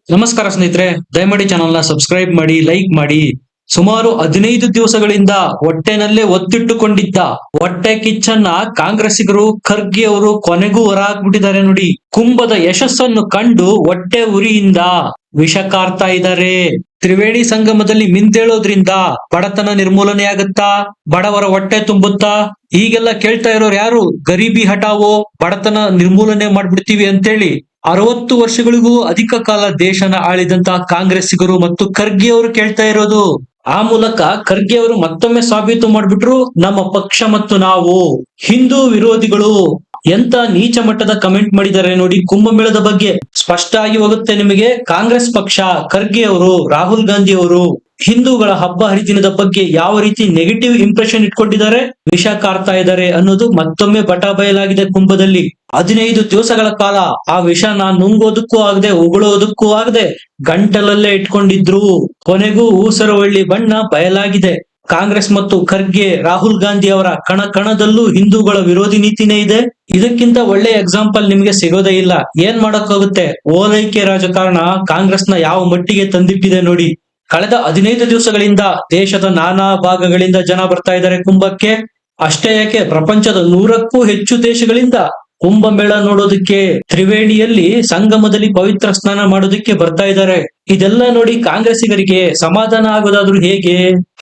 ನಮಸ್ಕಾರ ಸ್ನೇಹಿತರೆ, ದಯಮಾಡಿ ಚಾನಲ್ ನ ಸಬ್ಸ್ಕ್ರೈಬ್ ಮಾಡಿ, ಲೈಕ್ ಮಾಡಿ. ಸುಮಾರು 15 ದಿವಸಗಳಿಂದ ಹೊಟ್ಟೆನಲ್ಲೇ ಒತ್ತಿಟ್ಟುಕೊಂಡಿದ್ದ ಹೊಟ್ಟೆ ಕಿಚ್ಚನ್ನ ಕಾಂಗ್ರೆಸ್ಸಿಗರು ಖರ್ಗೆ ಅವರು ಕೊನೆಗೂ ಹೊರಹಾಕ್ಬಿಟ್ಟಿದ್ದಾರೆ ನೋಡಿ. ಕುಂಭದ ಯಶಸ್ಸನ್ನು ಕಂಡು ಹೊಟ್ಟೆ ಉರಿಯಿಂದ ವಿಷ ಕಾರ್ತಾ ಇದ್ದಾರೆ. ತ್ರಿವೇಣಿ ಸಂಗಮದಲ್ಲಿ ಮಿಂದೇಳೋದ್ರಿಂದ ಬಡತನ ನಿರ್ಮೂಲನೆ ಆಗುತ್ತಾ, ಬಡವರ ಹೊಟ್ಟೆ ತುಂಬುತ್ತಾ, ಹೀಗೆಲ್ಲ ಕೇಳ್ತಾ ಇರೋರು ಯಾರು? ಗರೀಬಿ ಹಟಾವೋ, ಬಡತನ ನಿರ್ಮೂಲನೆ ಮಾಡ್ಬಿಡ್ತೀವಿ ಅಂತೇಳಿ 60 ವರ್ಷಗಳಿಗೂ ಅಧಿಕ ಕಾಲ ದೇಶನ ಆಳಿದಂತಹ ಕಾಂಗ್ರೆಸ್ಸಿಗರು ಮತ್ತು ಖರ್ಗೆ ಅವರು ಕೇಳ್ತಾ ಇರೋದು. ಆ ಮೂಲಕ ಖರ್ಗೆ ಅವರು ಮತ್ತೊಮ್ಮೆ ಸಾಬೀತು ಮಾಡ್ಬಿಟ್ರು, ನಮ್ಮ ಪಕ್ಷ ಮತ್ತು ನಾವು ಹಿಂದೂ ವಿರೋಧಿಗಳು. ಎಂತ ನೀಚ ಮಟ್ಟದ ಕಮೆಂಟ್ ಮಾಡಿದ್ದಾರೆ ನೋಡಿ ಕುಂಭಮೇಳದ ಬಗ್ಗೆ. ಸ್ಪಷ್ಟ ಆಗಿ ಹೋಗುತ್ತೆ ನಿಮಗೆ. ಕಾಂಗ್ರೆಸ್ ಪಕ್ಷ, ಖರ್ಗೆ ಅವರು, ರಾಹುಲ್ ಗಾಂಧಿ ಅವರು ಹಿಂದೂಗಳ ಹಬ್ಬ ಹರಿದಿನದ ಬಗ್ಗೆ ಯಾವ ರೀತಿ ನೆಗೆಟಿವ್ ಇಂಪ್ರೆಷನ್ ಇಟ್ಕೊಂಡಿದ್ದಾರೆ, ವಿಷ ಕಾರ್ತಾ ಇದ್ದಾರೆ ಅನ್ನೋದು ಮತ್ತೊಮ್ಮೆ ಬಟಾ ಬಯಲಾಗಿದೆ. ಕುಂಭದಲ್ಲಿ 15 ದಿವಸಗಳ ಕಾಲ ಆ ವಿಷನ ನುಂಗೋದಕ್ಕೂ ಆಗದೆ, ಉಗುಳೋದಕ್ಕೂ ಆಗದೆ ಗಂಟಲಲ್ಲೇ ಇಟ್ಕೊಂಡಿದ್ರು. ಕೊನೆಗೂ ಊಸರವಳ್ಳಿ ಬಣ್ಣ ಬಯಲಾಗಿದೆ. ಕಾಂಗ್ರೆಸ್ ಮತ್ತು ಖರ್ಗೆ, ರಾಹುಲ್ ಗಾಂಧಿ ಅವರ ಕಣ ಕಣದಲ್ಲೂ ಹಿಂದೂಗಳ ವಿರೋಧಿ ನೀತಿನೇ ಇದೆ. ಇದಕ್ಕಿಂತ ಒಳ್ಳೆ ಎಕ್ಸಾಂಪಲ್ ನಿಮ್ಗೆ ಸಿಗೋದೇ ಇಲ್ಲ. ಏನ್ ಮಾಡಕ್ಕಾಗುತ್ತೆ? ಓಲೈಕೆ ರಾಜಕಾರಣ ಕಾಂಗ್ರೆಸ್ನ ಯಾವ ಮಟ್ಟಿಗೆ ತಂದಿಟ್ಟಿದೆ ನೋಡಿ. ಕಳೆದ 15 ದಿವಸಗಳಿಂದ ದೇಶದ ನಾನಾ ಭಾಗಗಳಿಂದ ಜನ ಬರ್ತಾ ಇದ್ದಾರೆ ಕುಂಭಕ್ಕೆ. ಅಷ್ಟೇ ಯಾಕೆ, ಪ್ರಪಂಚದ 100ಕ್ಕೂ ಹೆಚ್ಚು ದೇಶಗಳಿಂದ ಕುಂಭಮೇಳ ನೋಡೋದಕ್ಕೆ, ತ್ರಿವೇಣಿಯಲ್ಲಿ ಸಂಗಮದಲ್ಲಿ ಪವಿತ್ರ ಸ್ನಾನ ಮಾಡೋದಕ್ಕೆ ಬರ್ತಾ ಇದ್ದಾರೆ. ಇದೆಲ್ಲ ನೋಡಿ ಕಾಂಗ್ರೆಸ್ಸಿಗರಿಗೆ ಸಮಾಧಾನ ಆಗೋದಾದ್ರೂ ಹೇಗೆ?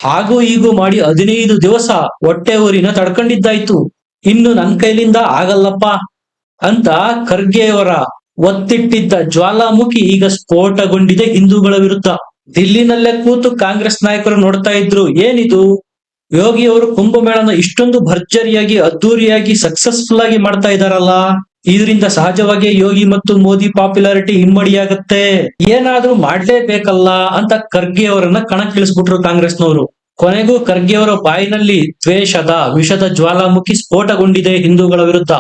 ಹಾಗೂ ಹೀಗೂ ಮಾಡಿ 15 ದಿವಸ ಹೊಟ್ಟೆ ಊರಿನ ತಡ್ಕೊಂಡಿದ್ದಾಯ್ತು. ಇನ್ನು ನನ್ ಕೈಲಿಂದ ಆಗಲ್ಲಪ್ಪ ಅಂತ ಖರ್ಗೆಯವರ ಒತ್ತಿಟ್ಟಿದ್ದ ಜ್ವಾಲಾಮುಖಿ ಈಗ ಸ್ಫೋಟಗೊಂಡಿದೆ ಹಿಂದೂಗಳ ವಿರುದ್ಧ. ದಿಲ್ಲಿನಲ್ಲೇ ಕೂತು ಕಾಂಗ್ರೆಸ್ ನಾಯಕರು ನೋಡ್ತಾ ಇದ್ರು, ಏನಿದು ಯೋಗಿ ಅವರು ಕುಂಭಮೇಳನ ಇಷ್ಟೊಂದು ಭರ್ಜರಿಯಾಗಿ, ಅದ್ದೂರಿಯಾಗಿ, ಸಕ್ಸಸ್ಫುಲ್ ಆಗಿ ಮಾಡ್ತಾ ಇದಾರಲ್ಲ, ಇದರಿಂದ ಸಹಜವಾಗಿ ಯೋಗಿ ಮತ್ತು ಮೋದಿ ಪಾಪ್ಯುಲಾರಿಟಿ ಇಮ್ಮಡಿಯಾಗತ್ತೆ, ಏನಾದ್ರೂ ಮಾಡ್ಲೇಬೇಕಲ್ಲ ಅಂತ ಖರ್ಗೆ ಅವರನ್ನ ಕಣಕ್ಕಿಳಿಸ್ಬಿಟ್ರು ಕಾಂಗ್ರೆಸ್ನವರು. ಕೊನೆಗೂ ಖರ್ಗೆ ಅವರ ಬಾಯಿನಲ್ಲಿ ದ್ವೇಷದ ವಿಷದ ಜ್ವಾಲಾಮುಖಿ ಸ್ಫೋಟಗೊಂಡಿದೆ ಹಿಂದೂಗಳ ವಿರುದ್ಧ.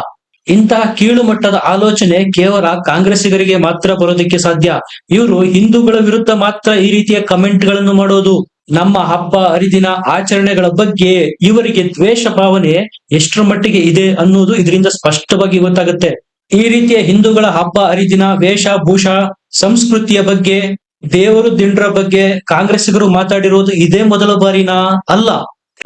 ಇಂತಹ ಕೀಳು ಮಟ್ಟದ ಆಲೋಚನೆ ಕೇವಲ ಕಾಂಗ್ರೆಸ್ಸಿಗರಿಗೆ ಮಾತ್ರ ಬರೋದಕ್ಕೆ ಸಾಧ್ಯ. ಇವರು ಹಿಂದೂಗಳ ವಿರುದ್ಧ ಮಾತ್ರ ಈ ರೀತಿಯ ಕಮೆಂಟ್ ಗಳನ್ನು ಮಾಡೋದು. ನಮ್ಮ ಹಬ್ಬ ಹರಿದಿನ ಆಚರಣೆಗಳ ಬಗ್ಗೆ ಇವರಿಗೆ ದ್ವೇಷ ಭಾವನೆ ಎಷ್ಟರ ಮಟ್ಟಿಗೆ ಇದೆ ಅನ್ನೋದು ಇದರಿಂದ ಸ್ಪಷ್ಟವಾಗಿ ಗೊತ್ತಾಗುತ್ತೆ. ಈ ರೀತಿಯ ಹಿಂದೂಗಳ ಹಬ್ಬ ಹರಿದಿನ, ವೇಷ ಭೂಷ, ಸಂಸ್ಕೃತಿಯ ಬಗ್ಗೆ, ದೇವರು ದಿಂಡ್ರ ಬಗ್ಗೆ ಕಾಂಗ್ರೆಸ್ಸಿಗರು ಮಾತಾಡಿರೋದು ಇದೇ ಮೊದಲ ಬಾರಿನಾ? ಅಲ್ಲ.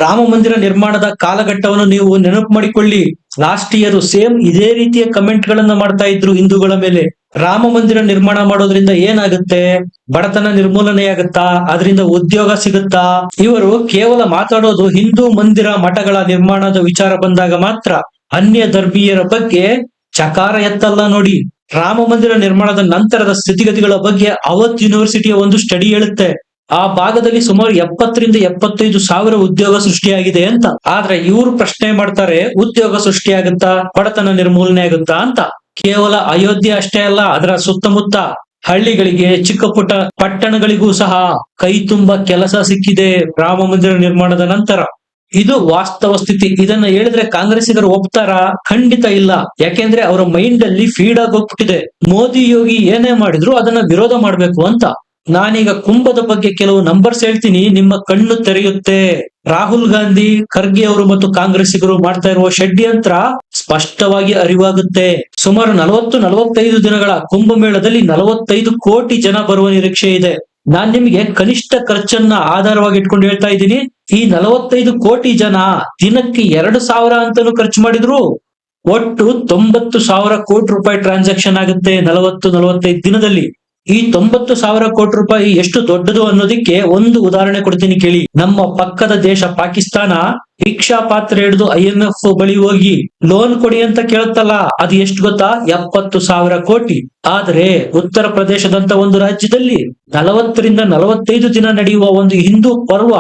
ರಾಮ ಮಂದಿರ ನಿರ್ಮಾಣದ ಕಾಲಘಟ್ಟವನ್ನು ನೀವು ನೆನಪು ಮಾಡಿಕೊಳ್ಳಿ. ಲಾಸ್ಟ್ ಇಯರ್ ಸೇಮ್ ಇದೇ ರೀತಿಯ ಕಮೆಂಟ್ ಗಳನ್ನ ಮಾಡ್ತಾ ಇದ್ರು ಹಿಂದೂಗಳ ಮೇಲೆ. ರಾಮ ಮಂದಿರ ನಿರ್ಮಾಣ ಮಾಡೋದ್ರಿಂದ ಏನಾಗುತ್ತೆ? ಬಡತನ ನಿರ್ಮೂಲನೆಯಾಗುತ್ತಾ? ಅದರಿಂದ ಉದ್ಯೋಗ ಸಿಗುತ್ತಾ? ಇವರು ಕೇವಲ ಮಾತಾಡೋದು ಹಿಂದೂ ಮಂದಿರ ಮಠಗಳ ನಿರ್ಮಾಣದ ವಿಚಾರ ಬಂದಾಗ ಮಾತ್ರ. ಅನ್ಯ ಧರ್ಮೀಯರ ಬಗ್ಗೆ ಚಕಾರ ಎತ್ತಲ್ಲ ನೋಡಿ. ರಾಮ ಮಂದಿರ ನಿರ್ಮಾಣದ ನಂತರದ ಸ್ಥಿತಿಗತಿಗಳ ಬಗ್ಗೆ ಅವಧ್ ಯೂನಿವರ್ಸಿಟಿಯ ಒಂದು ಸ್ಟಡಿ ಹೇಳುತ್ತೆ. ಆ ಭಾಗದಲ್ಲಿ ಸುಮಾರು 70 ರಿಂದ 75 ಸಾವಿರ ಉದ್ಯೋಗ ಸೃಷ್ಟಿಯಾಗಿದೆ ಅಂತ. ಆದ್ರೆ ಇವರು ಪ್ರಶ್ನೆ ಮಾಡ್ತಾರೆ, ಉದ್ಯೋಗ ಸೃಷ್ಟಿಯಾಗುತ್ತಾ, ಬಡತನ ನಿರ್ಮೂಲನೆ ಆಗುತ್ತಾ ಅಂತ. ಕೇವಲ ಅಯೋಧ್ಯೆ ಅಷ್ಟೇ ಅಲ್ಲ, ಅದರ ಸುತ್ತಮುತ್ತ ಹಳ್ಳಿಗಳಿಗೆ, ಚಿಕ್ಕ ಪುಟ್ಟ ಪಟ್ಟಣಗಳಿಗೂ ಸಹ ಕೈ ತುಂಬಾ ಕೆಲಸ ಸಿಕ್ಕಿದೆ ರಾಮ ಮಂದಿರ ನಿರ್ಮಾಣದ ನಂತರ. ಇದು ವಾಸ್ತವ ಸ್ಥಿತಿ. ಇದನ್ನ ಹೇಳಿದ್ರೆ ಕಾಂಗ್ರೆಸ್ಸಿಗರು ಒಪ್ತಾರಾ? ಖಂಡಿತ ಇಲ್ಲ. ಯಾಕೆಂದ್ರೆ ಅವರ ಮೈಂಡ್ ಅಲ್ಲಿ ಫೀಡ್ ಆಗಿ ಹೋಗ್ಬಿಟ್ಟಿದೆ, ಮೋದಿ ಯೋಗಿ ಏನೇ ಮಾಡಿದ್ರು ಅದನ್ನ ವಿರೋಧ ಮಾಡ್ಬೇಕು ಅಂತ. ನಾನೀಗ ಕುಂಭದ ಬಗ್ಗೆ ಕೆಲವು ನಂಬರ್ಸ್ ಹೇಳ್ತೀನಿ, ನಿಮ್ಮ ಕಣ್ಣು ತೆರೆಯುತ್ತೆ. ರಾಹುಲ್ ಗಾಂಧಿ, ಖರ್ಗೆ ಅವರು ಮತ್ತು ಕಾಂಗ್ರೆಸ್ಸಿಗರು ಮಾಡ್ತಾ ಇರುವ ಷಡ್ಯಂತ್ರ ಸ್ಪಷ್ಟವಾಗಿ ಅರಿವಾಗುತ್ತೆ. ಸುಮಾರು 40-45 ದಿನಗಳ ಕುಂಭಮೇಳದಲ್ಲಿ 45 ಕೋಟಿ ಜನ ಬರುವ ನಿರೀಕ್ಷೆ ಇದೆ. ನಾನ್ ನಿಮಗೆ ಕನಿಷ್ಠ ಖರ್ಚನ್ನ ಆಧಾರವಾಗಿ ಇಟ್ಕೊಂಡು ಹೇಳ್ತಾ ಇದ್ದೀನಿ. ಈ 45 ಕೋಟಿ ಜನ ದಿನಕ್ಕೆ 2,000 ಅಂತಾನು ಖರ್ಚು ಮಾಡಿದ್ರು ಒಟ್ಟು 90,000 ಕೋಟಿ ರೂಪಾಯಿ ಟ್ರಾನ್ಸಾಕ್ಷನ್ ಆಗುತ್ತೆ 40-45 ದಿನದಲ್ಲಿ. ಈ 90,000 ಕೋಟಿ ರೂಪಾಯಿ ಎಷ್ಟು ದೊಡ್ಡದು ಅನ್ನೋದಕ್ಕೆ ಒಂದು ಉದಾಹರಣೆ ಕೊಡ್ತೀನಿ ಕೇಳಿ. ನಮ್ಮ ಪಕ್ಕದ ದೇಶ ಪಾಕಿಸ್ತಾನ ಭಿಕ್ಷಾ ಪಾತ್ರೆ ಹಿಡಿದು IMF ಬಳಿ ಹೋಗಿ ಲೋನ್ ಕೊಡಿ ಅಂತ ಕೇಳುತ್ತಲ್ಲ, ಅದು ಎಷ್ಟು ಗೊತ್ತಾ? 70,000 ಕೋಟಿ. ಆದ್ರೆ ಉತ್ತರ ಪ್ರದೇಶದಂತ ಒಂದು ರಾಜ್ಯದಲ್ಲಿ 40 ರಿಂದ 45 ದಿನ ನಡೆಯುವ ಒಂದು ಹಿಂದೂ ಪರ್ವ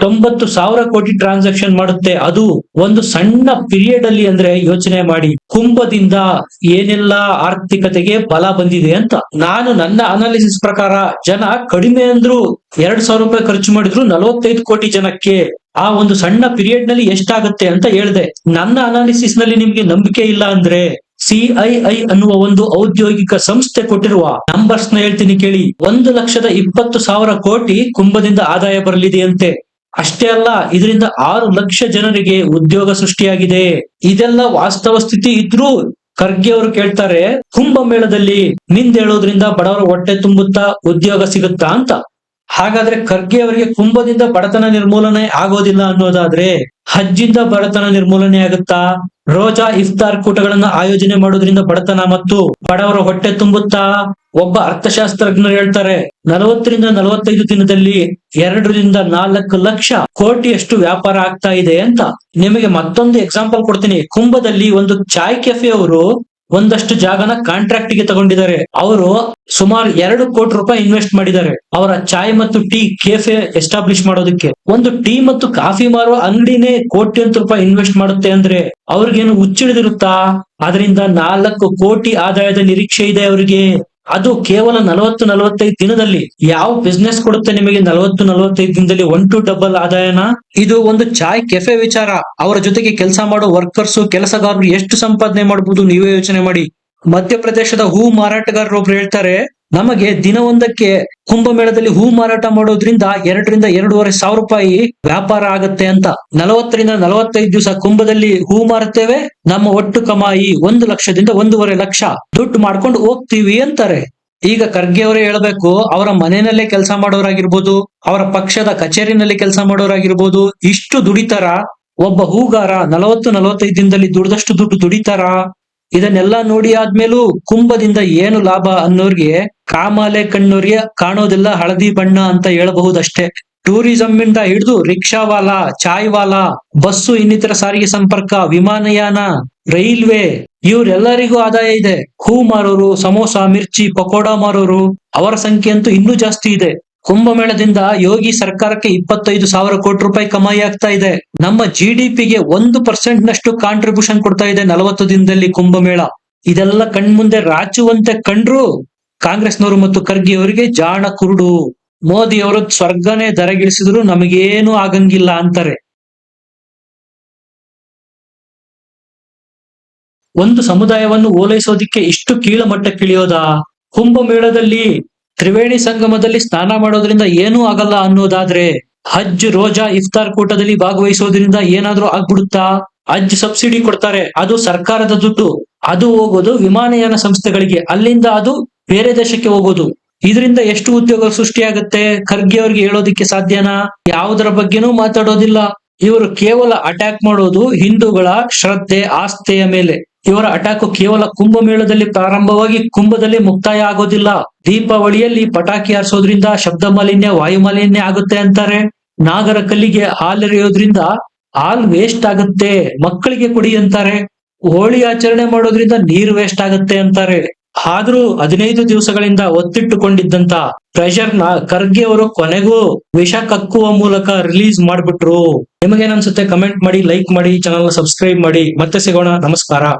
90,000 ಕೋಟಿ ಟ್ರಾನ್ಸಾಕ್ಷನ್ ಮಾಡುತ್ತೆ. ಅದು ಒಂದು ಸಣ್ಣ ಪೀರಿಯಡ್ ಅಲ್ಲಿ. ಅಂದ್ರೆ ಯೋಚನೆ ಮಾಡಿ, ಕುಂಭದಿಂದ ಏನೆಲ್ಲಾ ಆರ್ಥಿಕತೆಗೆ ಬಲ ಬಂದಿದೆ ಅಂತ. ನಾನು ನನ್ನ ಅನಾಲಿಸಿಸ್ ಪ್ರಕಾರ ಜನ ಕಡಿಮೆ ಅಂದ್ರು 2,000 ರೂಪಾಯಿ ಖರ್ಚು ಮಾಡಿದ್ರು 45 ಕೋಟಿ ಜನಕ್ಕೆ ಆ ಒಂದು ಸಣ್ಣ ಪೀರಿಯಡ್ ನಲ್ಲಿ ಎಷ್ಟಾಗುತ್ತೆ ಅಂತ ಹೇಳಿದೆ. ನನ್ನ ಅನಾಲಿಸಿಸ್ ನಲ್ಲಿ ನಿಮ್ಗೆ ನಂಬಿಕೆ ಇಲ್ಲ ಅಂದ್ರೆ CII ಅನ್ನುವ ಒಂದು ಔದ್ಯೋಗಿಕ ಸಂಸ್ಥೆ ಕೊಟ್ಟಿರುವ ನಂಬರ್ಸ್ ನ ಹೇಳ್ತೀನಿ ಕೇಳಿ. 1,20,000 ಕೋಟಿ ಕುಂಭದಿಂದ ಆದಾಯ ಬರಲಿದೆಯಂತೆ. ಅಷ್ಟೇ ಅಲ್ಲ, ಇದರಿಂದ 6 ಲಕ್ಷ ಜನರಿಗೆ ಉದ್ಯೋಗ ಸೃಷ್ಟಿಯಾಗಿದೆ. ಇದೆಲ್ಲ ವಾಸ್ತವ ಸ್ಥಿತಿ ಇದ್ರೂ ಖರ್ಗೆ ಅವರು ಕೇಳ್ತಾರೆ, ಕುಂಭಮೇಳದಲ್ಲಿ ಮಿಂದೇಳೋದ್ರಿಂದ ಬಡವರ ಹೊಟ್ಟೆ ತುಂಬುತ್ತಾ, ಉದ್ಯೋಗ ಸಿಗುತ್ತಾ ಅಂತ. ಹಾಗಾದ್ರೆ ಖರ್ಗೆ ಅವರಿಗೆ ಕುಂಭದಿಂದ ಬಡತನ ನಿರ್ಮೂಲನೆ ಆಗೋದಿಲ್ಲ ಅನ್ನೋದಾದ್ರೆ ಹಜ್ಜಿಂದ ಬಡತನ ನಿರ್ಮೂಲನೆ ಆಗುತ್ತಾ? ರೋಜಾ ಇಫ್ತಾರ್ ಕೂಟಗಳನ್ನ ಆಯೋಜನೆ ಮಾಡೋದ್ರಿಂದ ಬಡತನ ಮತ್ತು ಬಡವರ ಹೊಟ್ಟೆ ತುಂಬುತ್ತಾ? ಒಬ್ಬ ಅರ್ಥಶಾಸ್ತ್ರಜ್ಞರು ಹೇಳ್ತಾರೆ, 40 ರಿಂದ 45 ದಿನದಲ್ಲಿ 2 ರಿಂದ 4 ಲಕ್ಷ ಕೋಟಿಯಷ್ಟು ವ್ಯಾಪಾರ ಆಗ್ತಾ ಇದೆ ಅಂತ. ನಿಮಗೆ ಮತ್ತೊಂದು ಎಕ್ಸಾಂಪಲ್ ಕೊಡ್ತೀನಿ. ಕುಂಭದಲ್ಲಿ ಒಂದು ಚಾಯ್ ಕೆಫೆ ಅವರು ಒಂದಷ್ಟು ಜಾಗನ ಕಾಂಟ್ರಾಕ್ಟ್ ಗೆ ತಗೊಂಡಿದ್ದಾರೆ. ಅವರು ಸುಮಾರು 2 ಕೋಟಿ ರೂಪಾಯಿ ಇನ್ವೆಸ್ಟ್ ಮಾಡಿದ್ದಾರೆ ಅವರ ಚಾಯ್ ಮತ್ತು ಟೀ ಕೆಫೆ ಎಸ್ಟಾಬ್ಲಿಷ್ ಮಾಡೋದಕ್ಕೆ. ಒಂದು ಟೀ ಮತ್ತು ಕಾಫಿ ಮಾರುವ ಅಂಗಡಿನೇ ಕೋಟ್ಯಂತರ ರೂಪಾಯಿ ಇನ್ವೆಸ್ಟ್ ಮಾಡುತ್ತೆ ಅಂದ್ರೆ ಅವ್ರಿಗೇನು ಹುಚ್ಚಿಡಿದಿರುತ್ತಾ? ಅದರಿಂದ 4 ಕೋಟಿ ಆದಾಯದ ನಿರೀಕ್ಷೆ ಇದೆ ಅವರಿಗೆ. ಅದು ಕೇವಲ 40-45 ದಿನದಲ್ಲಿ. ಯಾವ ಬಿಸ್ನೆಸ್ ಕೊಡುತ್ತೆ ನಿಮಗೆ 40-45 ದಿನದಲ್ಲಿ 1 to ಡಬಲ್ ಆದಾಯನ? ಇದು ಒಂದು ಚಾಯ್ ಕೆಫೆ ವಿಚಾರ. ಅವರ ಜೊತೆಗೆ ಕೆಲಸ ಮಾಡೋ ವರ್ಕರ್ಸ್, ಕೆಲಸಗಾರರು ಎಷ್ಟು ಸಂಪಾದನೆ ಮಾಡಬಹುದು ನೀವೇ ಯೋಚನೆ ಮಾಡಿ. ಮಧ್ಯಪ್ರದೇಶದ ಹೂ ಮಾರಾಟಗಾರರು ಒಬ್ರು ಹೇಳ್ತಾರೆ, ನಮಗೆ ದಿನವೊಂದಕ್ಕೆ ಕುಂಭಮೇಳದಲ್ಲಿ ಹೂ ಮಾರಾಟ ಮಾಡೋದ್ರಿಂದ 2 ರಿಂದ 2.5 ಸಾವಿರ ರೂಪಾಯಿ ವ್ಯಾಪಾರ ಆಗತ್ತೆ ಅಂತ. 40 ರಿಂದ 45 ದಿವಸ ಕುಂಭದಲ್ಲಿ ಹೂ ಮಾರುತ್ತೇವೆ, ನಮ್ಮ ಒಟ್ಟು ಕಮಾಯಿ 1 ಲಕ್ಷದಿಂದ 1.5 ಲಕ್ಷ ದುಡ್ಡು ಮಾಡ್ಕೊಂಡು ಹೋಗ್ತೀವಿ ಅಂತಾರೆ. ಈಗ ಖರ್ಗೆ ಅವರೇ ಹೇಳ್ಬೇಕು, ಅವರ ಮನೆಯಲ್ಲೇ ಕೆಲಸ ಮಾಡೋರಾಗಿರ್ಬೋದು, ಅವರ ಪಕ್ಷದ ಕಚೇರಿನಲ್ಲಿ ಕೆಲಸ ಮಾಡೋರಾಗಿರ್ಬೋದು, ಇಷ್ಟು ದುಡಿತಾರ? ಒಬ್ಬ ಹೂಗಾರ 40-45 ದಿನದಲ್ಲಿ ದುಡ್ದಷ್ಟು ದುಡ್ಡು ದುಡಿತಾರ? ಇದನ್ನೆಲ್ಲಾ ನೋಡಿ ಆದ್ಮೇಲೂ ಕುಂಭದಿಂದ ಏನು ಲಾಭ ಅನ್ನೋರ್ಗೆ ಕಾಮಾಲೆ ಕಣ್ಣೋರ್ಗೆ ಕಾಣೋದಿಲ್ಲ ಹಳದಿ ಬಣ್ಣ ಅಂತ ಹೇಳಬಹುದಷ್ಟೇ. ಟೂರಿಸಂ ಇಂದ ಹಿಡಿದು ರಿಕ್ಷಾವಾಲಾ, ಚಾಯ್ ವಾಲಾ, ಬಸ್ಸು, ಇನ್ನಿತರ ಸಾರಿಗೆ ಸಂಪರ್ಕ, ವಿಮಾನಯಾನ, ರೈಲ್ವೆ, ಇವರೆಲ್ಲರಿಗೂ ಆದಾಯ ಇದೆ. ಹೂ ಮಾರೋರು, ಸಮೋಸಾ, ಮಿರ್ಚಿ, ಪಕೋಡಾ ಮಾರೋರು, ಅವರ ಸಂಖ್ಯೆ ಅಂತೂ ಇನ್ನೂ ಜಾಸ್ತಿ ಇದೆ. ಕುಂಭಮೇಳದಿಂದ ಯೋಗಿ ಸರ್ಕಾರಕ್ಕೆ 25 ಸಾವಿರ ಕೋಟಿ ರೂಪಾಯಿ ಕಮಾಯಿ ಆಗ್ತಾ ಇದೆ. ನಮ್ಮ GDP-ಗೆ 1% ನಷ್ಟು ಕಾಂಟ್ರಿಬ್ಯೂಷನ್ ಕೊಡ್ತಾ ಇದೆ 40 ದಿನದಲ್ಲಿ ಕುಂಭಮೇಳ. ಇದೆಲ್ಲ ಕಣ್ಮುಂದೆ ರಾಚುವಂತೆ ಕಂಡ್ರು ಕಾಂಗ್ರೆಸ್ನವರು ಮತ್ತು ಖರ್ಗೆ ಅವರಿಗೆ ಜಾಣ ಕುರುಡು. ಮೋದಿ ಅವರು ಸ್ವರ್ಗನೇ ಧರೆಗಿಳಿಸಿದ್ರು ನಮಗೇನು ಆಗಂಗಿಲ್ಲ ಅಂತಾರೆ. ಒಂದು ಸಮುದಾಯವನ್ನು ಓಲೈಸೋದಿಕ್ಕೆ ಇಷ್ಟು ಕೀಳಮಟ್ಟಕ್ಕಿಳಿಯೋದಾ? ಕುಂಭಮೇಳದಲ್ಲಿ ತ್ರಿವೇಣಿ ಸಂಗಮದಲ್ಲಿ ಸ್ನಾನ ಮಾಡೋದ್ರಿಂದ ಏನೂ ಆಗಲ್ಲ ಅನ್ನೋದಾದ್ರೆ ಹಜ್, ರೋಜಾ, ಇಫ್ತಾರ್ ಕೂಟದಲ್ಲಿ ಭಾಗವಹಿಸೋದ್ರಿಂದ ಏನಾದ್ರೂ ಆಗ್ಬಿಡುತ್ತಾ? ಹಜ್ ಸಬ್ಸಿಡಿ ಕೊಡ್ತಾರೆ, ಅದು ಸರ್ಕಾರದ ದುಡ್ಡು. ಅದು ಹೋಗೋದು ವಿಮಾನಯಾನ ಸಂಸ್ಥೆಗಳಿಗೆ, ಅಲ್ಲಿಂದ ಅದು ಬೇರೆ ದೇಶಕ್ಕೆ ಹೋಗೋದು. ಇದರಿಂದ ಎಷ್ಟು ಉದ್ಯೋಗ ಸೃಷ್ಟಿಯಾಗುತ್ತೆ? ಖರ್ಗೆ ಅವ್ರಿಗೆ ಹೇಳೋದಿಕ್ಕೆ ಸಾಧ್ಯನಾ? ಯಾವುದರ ಬಗ್ಗೆನೂ ಮಾತಾಡೋದಿಲ್ಲ. ಇವರು ಕೇವಲ ಅಟ್ಯಾಕ್ ಮಾಡೋದು ಹಿಂದೂಗಳ ಶ್ರದ್ಧೆ, ಆಸ್ಥೆಯ ಮೇಲೆ. ಇವರ ಅಟ್ಯಾಕ್ ಕೇವಲ ಕುಂಭಮೇಳದಲ್ಲಿ ಪ್ರಾರಂಭವಾಗಿ ಕುಂಭದಲ್ಲಿ ಮುಕ್ತಾಯ ಆಗೋದಿಲ್ಲ. ದೀಪಾವಳಿಯಲ್ಲಿ ಪಟಾಕಿ ಹಾರಿಸೋದ್ರಿಂದ ಶಬ್ದ ಮಾಲಿನ್ಯ, ವಾಯು ಮಾಲಿನ್ಯ ಆಗುತ್ತೆ ಅಂತಾರೆ. ನಾಗರ ಕಲ್ಲಿಗೆ ಹಾಲೆರೆಯೋದ್ರಿಂದ ಹಾಲ್ ವೇಸ್ಟ್ ಆಗುತ್ತೆ, ಮಕ್ಕಳಿಗೆ ಕೊಡಿ ಅಂತಾರೆ. ಹೋಳಿ ಆಚರಣೆ ಮಾಡೋದ್ರಿಂದ ನೀರು ವೇಸ್ಟ್ ಆಗುತ್ತೆ ಅಂತಾರೆ. ಆದ್ರೂ 15 ದಿವಸಗಳಿಂದ ಒತ್ತಿಟ್ಟುಕೊಂಡಿದ್ದಂತ ಪ್ರೆಷರ್ ನ ಖರ್ಗೆ ಅವರು ಕೊನೆಗೂ ವಿಷ ಕಕ್ಕುವ ಮೂಲಕ ರಿಲೀಸ್ ಮಾಡ್ಬಿಟ್ರು. ನಿಮಗೇನನ್ಸುತ್ತೆ? ಕಮೆಂಟ್ ಮಾಡಿ, ಲೈಕ್ ಮಾಡಿ, ಚಾನಲ್ ಸಬ್ಸ್ಕ್ರೈಬ್ ಮಾಡಿ. ಮತ್ತೆ ಸಿಗೋಣ. ನಮಸ್ಕಾರ.